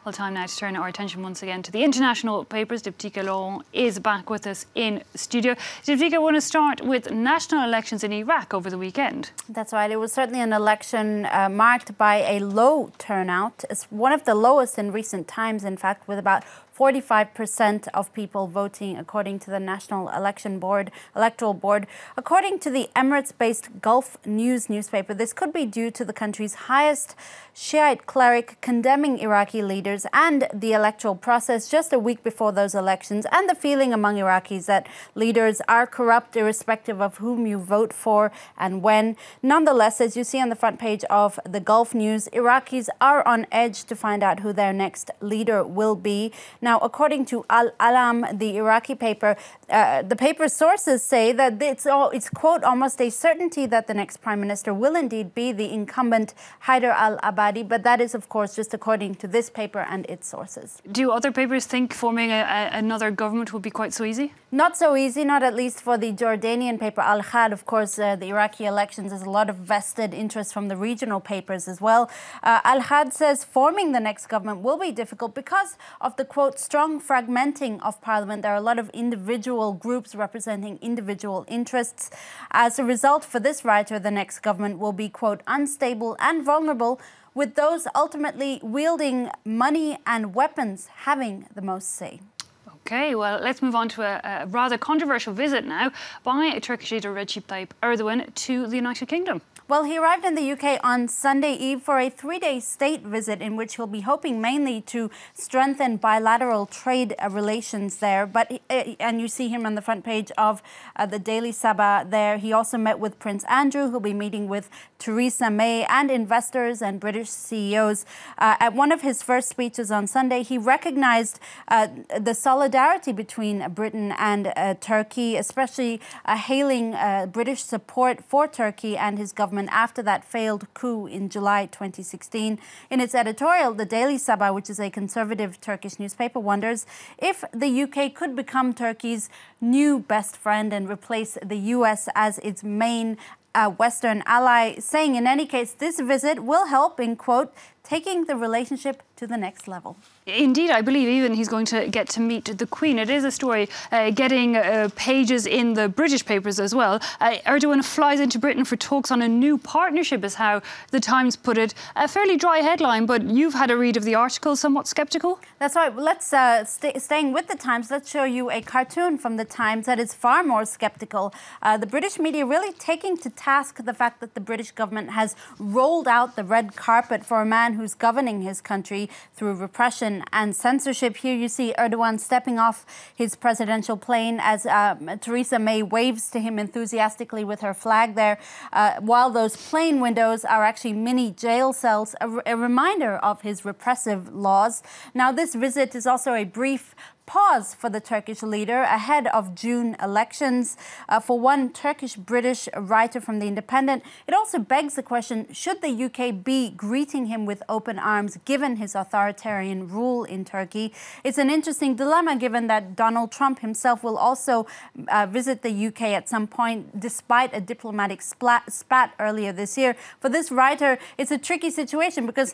Well, time now to turn our attention once again to the international papers. Diptyque Laurent is back with us in studio. Diptyque, I want to start with national elections in Iraq over the weekend. That's right. It was certainly an election marked by a low turnout. It's one of the lowest in recent times, in fact, with about 45% of people voting, according to the National Electoral Board. According to the Emirates-based Gulf News newspaper, this could be due to the country's highest Shiite cleric condemning Iraqi leaders and the electoral process just a week before those elections, and the feeling among Iraqis that leaders are corrupt irrespective of whom you vote for and when. Nonetheless, as you see on the front page of the Gulf News, Iraqis are on edge to find out who their next leader will be. Now, according to Al-Alam, the Iraqi paper, the paper's sources say that it's, quote, almost a certainty that the next prime minister will indeed be the incumbent Haider al-Abadi, but that is, of course, just according to this paper and its sources. Do other papers think forming another government would be quite so easy? Not so easy, not at least for the Jordanian paper Al-Khad. Of course, the Iraqi elections has a lot of vested interest from the regional papers as well. Al-Khad says forming the next government will be difficult because of the, quote, strong fragmenting of parliament. There are a lot of individual groups representing individual interests. As a result, for this writer, the next government will be, quote, unstable and vulnerable, with those ultimately wielding money and weapons having the most say. Okay, well, let's move on to a rather controversial visit now by Turkish leader Recep Tayyip Erdogan to the United Kingdom. Well, he arrived in the UK on Sunday eve for a three-day state visit in which he'll be hoping mainly to strengthen bilateral trade relations there. And you see him on the front page of the Daily Sabah there. He also met with Prince Andrew, who'll be meeting with Theresa May and investors and British CEOs. At one of his first speeches on Sunday, he recognized the solidarity between Britain and Turkey, especially hailing British support for Turkey and his government after that failed coup in July 2016. In its editorial, the Daily Sabah, which is a conservative Turkish newspaper, wonders if the UK could become Turkey's new best friend and replace the US as its main Western ally, saying in any case, this visit will help in, quote, taking the relationship to the next level. Indeed, I believe even he's going to get to meet the Queen. It is a story getting pages in the British papers as well. Erdogan flies into Britain for talks on a new partnership, is how the Times put it. A fairly dry headline, but you've had a read of the article, somewhat sceptical? That's right. Let's, staying with the Times, let's show you a cartoon from the Times that is far more sceptical. The British media really taking to task the fact that the British government has rolled out the red carpet for a man who's governing his country through repression and censorship. Here you see Erdogan stepping off his presidential plane as Theresa May waves to him enthusiastically with her flag there, while those plane windows are actually mini jail cells, a reminder of his repressive laws. Now, this visit is also a brief pause for the Turkish leader ahead of June elections. For one Turkish-British writer from The Independent, it also begs the question, should the UK be greeting him with open arms given his authoritarian rule in Turkey? It's an interesting dilemma given that Donald Trump himself will also visit the UK at some point, despite a diplomatic spat earlier this year. For this writer, it's a tricky situation because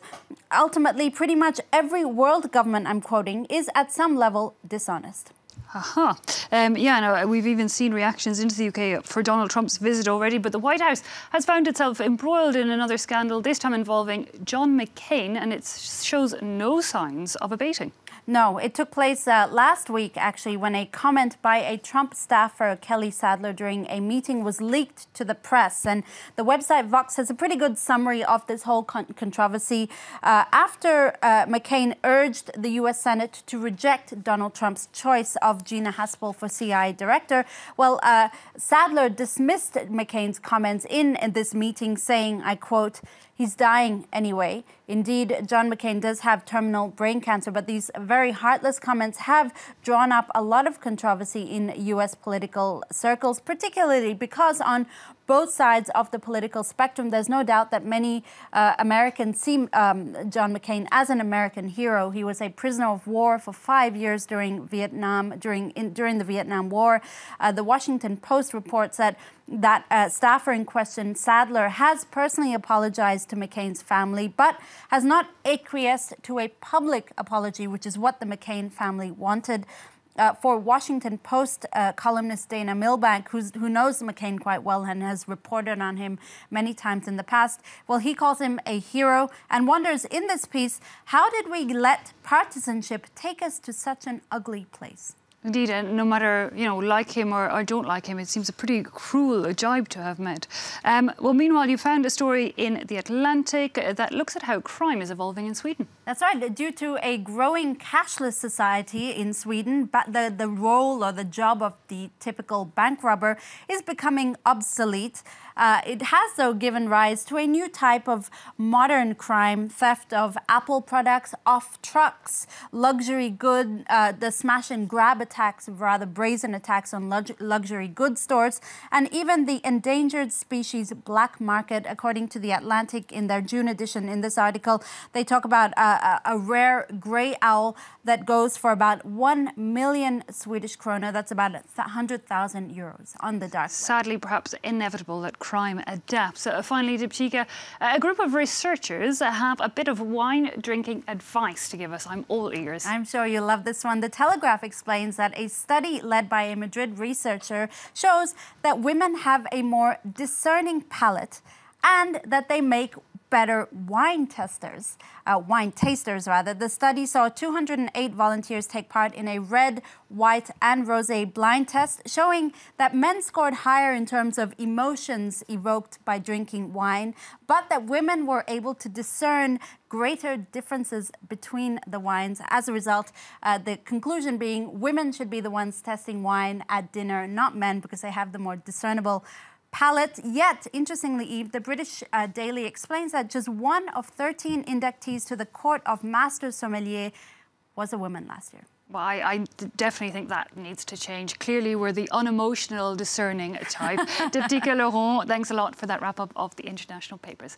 ultimately pretty much every world government, I'm quoting, is at some level dishonest. Aha. Yeah, no, we've even seen reactions into the UK for Donald Trump's visit already, but the White House has found itself embroiled in another scandal, this time involving John McCain, and it shows no signs of abating. No, it took place last week, actually, when a comment by a Trump staffer, Kelly Sadler, during a meeting was leaked to the press. And the website Vox has a pretty good summary of this whole controversy. After McCain urged the U.S. Senate to reject Donald Trump's choice of Gina Haspel for CIA director, well, Sadler dismissed McCain's comments in this meeting, saying, I quote, "He's dying anyway." Indeed, John McCain does have terminal brain cancer, but these very heartless comments have drawn up a lot of controversy in U.S. political circles, particularly because on both sides of the political spectrum, there's no doubt that many Americans see John McCain as an American hero. He was a prisoner of war for 5 years during the Vietnam War. The Washington Post reports that That staffer in question, Sadler, has personally apologized to McCain's family, but has not acquiesced to a public apology, which is what the McCain family wanted. For Washington Post columnist Dana Milbank, who knows McCain quite well and has reported on him many times in the past, well, he calls him a hero and wonders in this piece, how did we let partisanship take us to such an ugly place? Indeed, and no matter, like him or don't like him, it seems a pretty cruel jibe to have met. Well, meanwhile, you found a story in The Atlantic that looks at how crime is evolving in Sweden. That's right. Due to a growing cashless society in Sweden, the role or the job of the typical bank robber is becoming obsolete. It has, though, given rise to a new type of modern crime, theft of Apple products off trucks, luxury good, the smash and grab attacks, rather brazen attacks on luxury goods stores, and even the endangered species black market. According to The Atlantic in their June edition in this article, they talk about a rare grey owl that goes for about 1 million Swedish krona. That's about 100,000 euros on the dark web. Sadly, perhaps inevitable that crime adapts. Finally, Dipchika, a group of researchers have a bit of wine drinking advice to give us. I'm all ears. I'm sure you love this one. The Telegraph explains that a study led by a Madrid researcher shows that women have a more discerning palate and that they make better wine tasters. The study saw 208 volunteers take part in a red, white and rosé blind test, showing that men scored higher in terms of emotions evoked by drinking wine, but that women were able to discern greater differences between the wines. As a result, the conclusion being women should be the ones testing wine at dinner, not men, because they have the more discernible palate. Yet, interestingly, Eve, the British Daily explains that just 1 of 13 inductees to the Court of Master Sommelier was a woman last year. Well, I definitely think that needs to change. Clearly, we're the unemotional, discerning type. Diptyque Laurent, thanks a lot for that wrap-up of the international papers.